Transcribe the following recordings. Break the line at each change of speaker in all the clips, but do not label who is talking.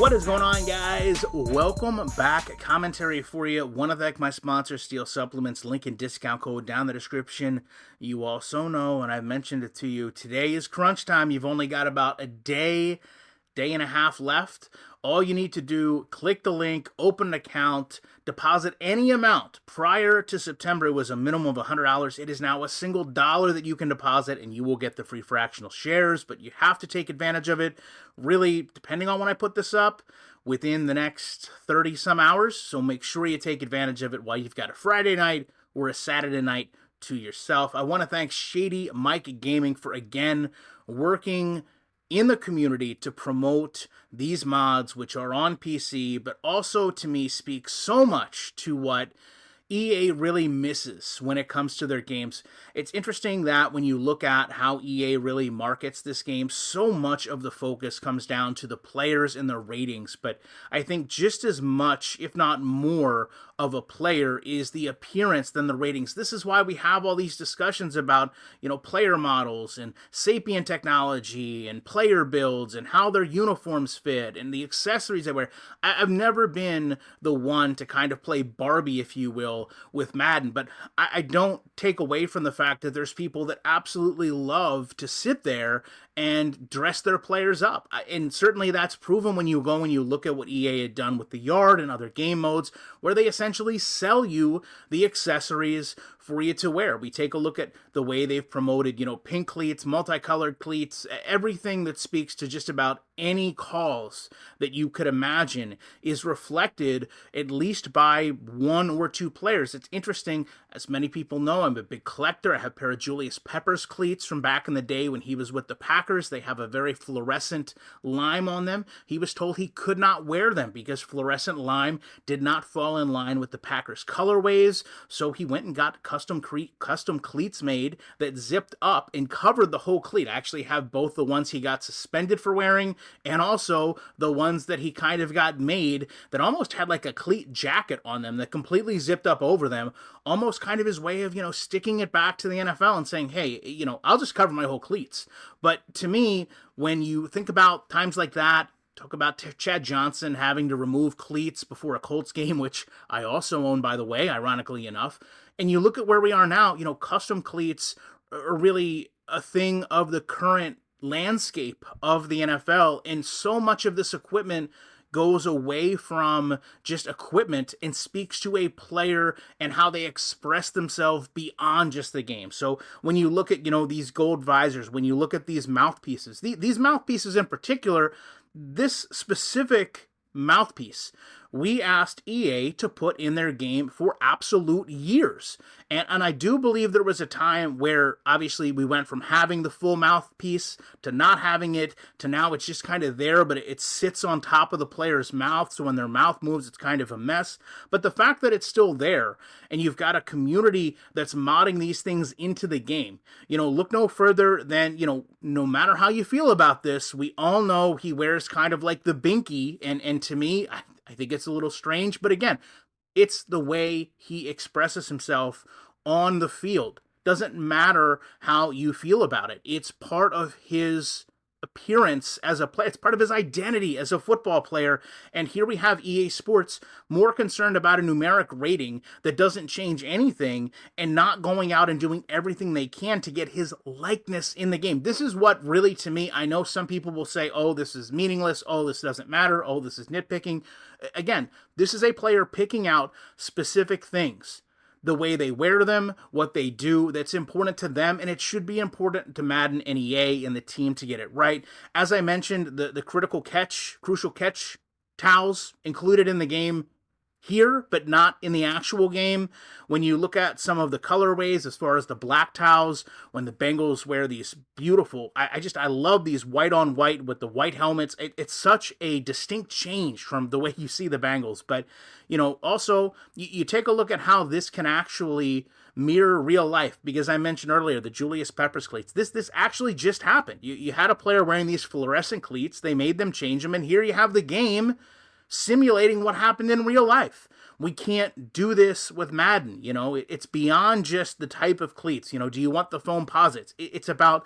What is going on, guys? Welcome back. Commentary for you. Want to thank my sponsor, Steel Supplements. Link and discount code down in the description. You also know, and I've mentioned it to you, today is crunch time. You've only got about a day and a half left. All you need to do, click the link, open an account, deposit any amount. Prior to September, it was a minimum of $100. It is now a single dollar that you can deposit, and you will get the free fractional shares, but you have to take advantage of it, really, depending on when I put this up, within the next 30-some hours. So make sure you take advantage of it while you've got a Friday night or a Saturday night to yourself. I want to thank Shady Mike Gaming for, again, working in the community to promote these mods, which are on PC, but also to me speak so much to what EA really misses when it comes to their games. It's interesting that when you look at how EA really markets this game, so much of the focus comes down to the players and their ratings, but I think just as much, if not more, of a player is the appearance than the ratings. This is why we have all these discussions about, player models and sapient technology and player builds and how their uniforms fit and the accessories they wear. I've never been the one to kind of play Barbie, if you will, with Madden, but I don't take away from the fact that there's people that absolutely love to sit there and dress their players up. And certainly that's proven when you go and you look at what EA had done with the Yard and other game modes, where they essentially sell you the accessories for you to wear. We take a look at the way they've promoted, pink cleats, multicolored cleats, everything that speaks to just about any cause that you could imagine is reflected at least by one or two players. It's interesting, as many people know, I'm a big collector. I have a pair of Julius Peppers cleats from back in the day when he was with the Packers. They have a very fluorescent lime on them. He was told he could not wear them because fluorescent lime did not fall in line with the Packers colorways, so he went and got custom cleats made that zipped up and covered the whole cleat. I actually have both the ones he got suspended for wearing and also the ones that he kind of got made that almost had like a cleat jacket on them that completely zipped up over them, almost kind of his way of, sticking it back to the NFL and saying, hey, I'll just cover my whole cleats. But to me, when you think about times like that, talk about Chad Johnson having to remove cleats before a Colts game, which I also own, by the way, ironically enough, and you look at where we are now, custom cleats are really a thing of the current landscape of the NFL, and so much of this equipment goes away from just equipment and speaks to a player and how they express themselves beyond just the game. So when you look at, these gold visors, when you look at these mouthpieces, these mouthpieces in particular, this specific mouthpiece, we asked EA to put in their game for absolute years. And I do believe there was a time where obviously we went from having the full mouthpiece to not having it to now it's just kind of there, but it sits on top of the player's mouth. So when their mouth moves, it's kind of a mess. But the fact that it's still there and you've got a community that's modding these things into the game, look no further than, no matter how you feel about this, we all know he wears kind of like the binky. And to me, I think it's a little strange, but again, it's the way he expresses himself on the field. Doesn't matter how you feel about it. It's part of his appearance as a player. It's part of his identity as a football player. And here we have EA Sports more concerned about a numeric rating that doesn't change anything and not going out and doing everything they can to get his likeness in the game. This is what really, to me, I know some people will say, oh, this is meaningless. Oh, this doesn't matter. Oh, this is nitpicking. Again, this is a player picking out specific things. The way they wear them, what they do, that's important to them, and it should be important to Madden and EA and the team to get it right. As I mentioned, the crucial catch towels included in the game here, but not in the actual game. When you look at some of the colorways, as far as the black towels, when the Bengals wear these beautiful, I love these white on white with the white helmets. It's such a distinct change from the way you see the Bengals. But, also you take a look at how this can actually mirror real life, because I mentioned earlier the Julius Peppers cleats. This actually just happened. You had a player wearing these fluorescent cleats. They made them change them, and here you have the game simulating what happened in real life. We can't do this with Madden. It's beyond just the type of cleats. Do you want the foam posits? It's about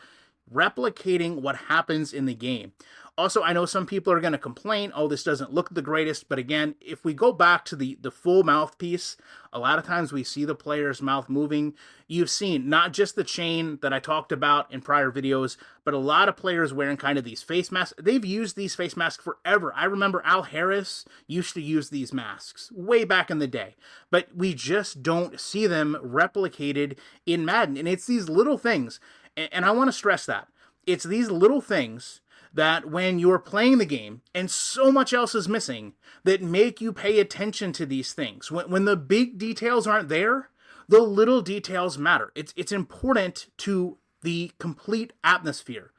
replicating what happens in the game. Also, I know some people are going to complain, oh, this doesn't look the greatest, but again, if we go back to the full mouthpiece, a lot of times we see the player's mouth moving. You've seen not just the chain that I talked about in prior videos, but a lot of players wearing kind of these face masks. They've used these face masks forever. I remember Al Harris used to use these masks way back in the day, but we just don't see them replicated in Madden, and it's these little things, and I want to stress that. It's these little things that when you're playing the game and so much else is missing that make you pay attention to these things. When the big details aren't there, the little details matter. It's important to the complete atmosphere.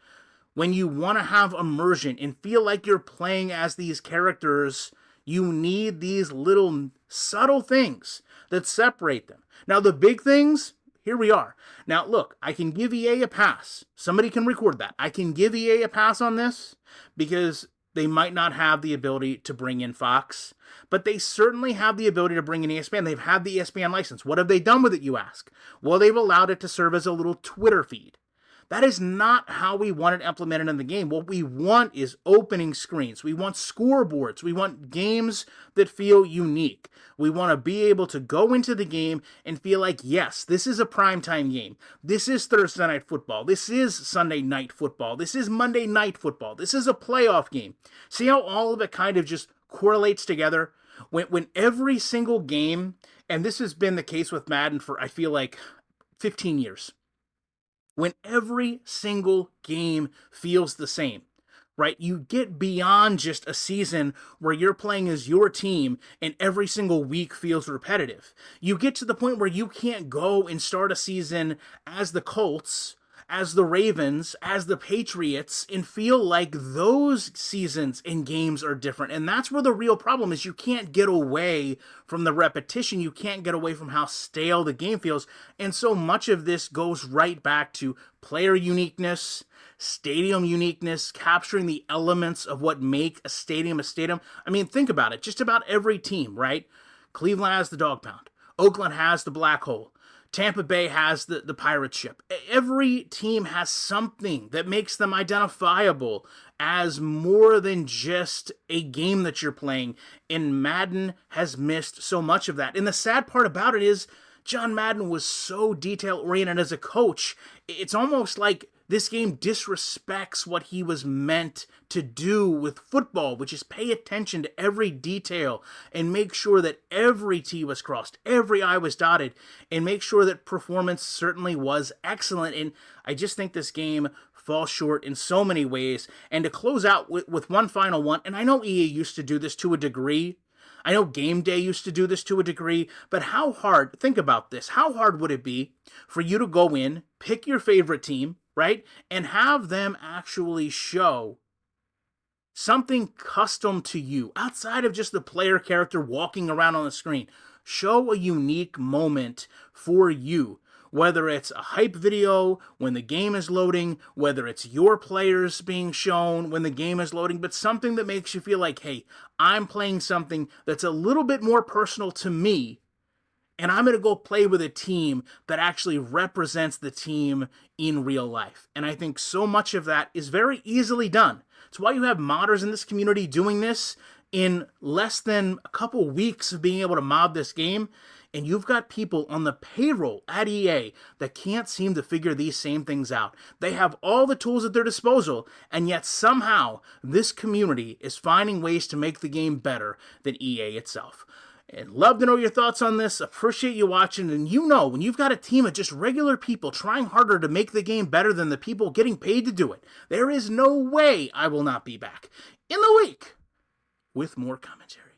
When you want to have immersion and feel like you're playing as these characters, you need these little subtle things that separate them. Now, the big things, here we are. Now, look, I can give EA a pass. Somebody can record that. I can give EA a pass on this because they might not have the ability to bring in Fox, but they certainly have the ability to bring in ESPN. They've had the ESPN license. What have they done with it, you ask? Well, they've allowed it to serve as a little Twitter feed. That is not how we want it implemented in the game. What we want is opening screens. We want scoreboards. We want games that feel unique. We want to be able to go into the game and feel like, yes, this is a primetime game. This is Thursday night football. This is Sunday night football. This is Monday night football. This is a playoff game. See how all of it kind of just correlates together? When every single game, and this has been the case with Madden for, I feel like, 15 years. When every single game feels the same, right? You get beyond just a season where you're playing as your team and every single week feels repetitive. You get to the point where you can't go and start a season as the Colts, as the Ravens, as the Patriots, and feel like those seasons and games are different. And that's where the real problem is. You can't get away from the repetition. You can't get away from how stale the game feels. And so much of this goes right back to player uniqueness, stadium uniqueness, capturing the elements of what make a stadium a stadium. I mean, think about it. Just about every team, right? Cleveland has the dog pound. Oakland has the black hole. Tampa Bay has the pirate ship. Every team has something that makes them identifiable as more than just a game that you're playing. And Madden has missed so much of that. And the sad part about it is John Madden was so detail-oriented as a coach. It's almost like this game disrespects what he was meant to do with football, which is pay attention to every detail and make sure that every T was crossed, every I was dotted, and make sure that performance certainly was excellent. And I just think this game falls short in so many ways. And to close out with one final one, and I know EA used to do this to a degree, I know Game Day used to do this to a degree, but how hard, think about this, how hard would it be for you to go in, pick your favorite team, right, and have them actually show something custom to you outside of just the player character walking around on the screen? Show a unique moment for you, whether it's a hype video when the game is loading, whether it's your players being shown when the game is loading, but something that makes you feel like, hey, I'm playing something that's a little bit more personal to me, and I'm going to go play with a team that actually represents the team in real life. And I think so much of that is very easily done. It's why you have modders in this community doing this in less than a couple weeks of being able to mod this game. And you've got people on the payroll at EA that can't seem to figure these same things out. They have all the tools at their disposal, and yet somehow this community is finding ways to make the game better than EA itself. And love to know your thoughts on this. Appreciate you watching. And you know, when you've got a team of just regular people trying harder to make the game better than the people getting paid to do it, there is no way I will not be back in the week with more commentary.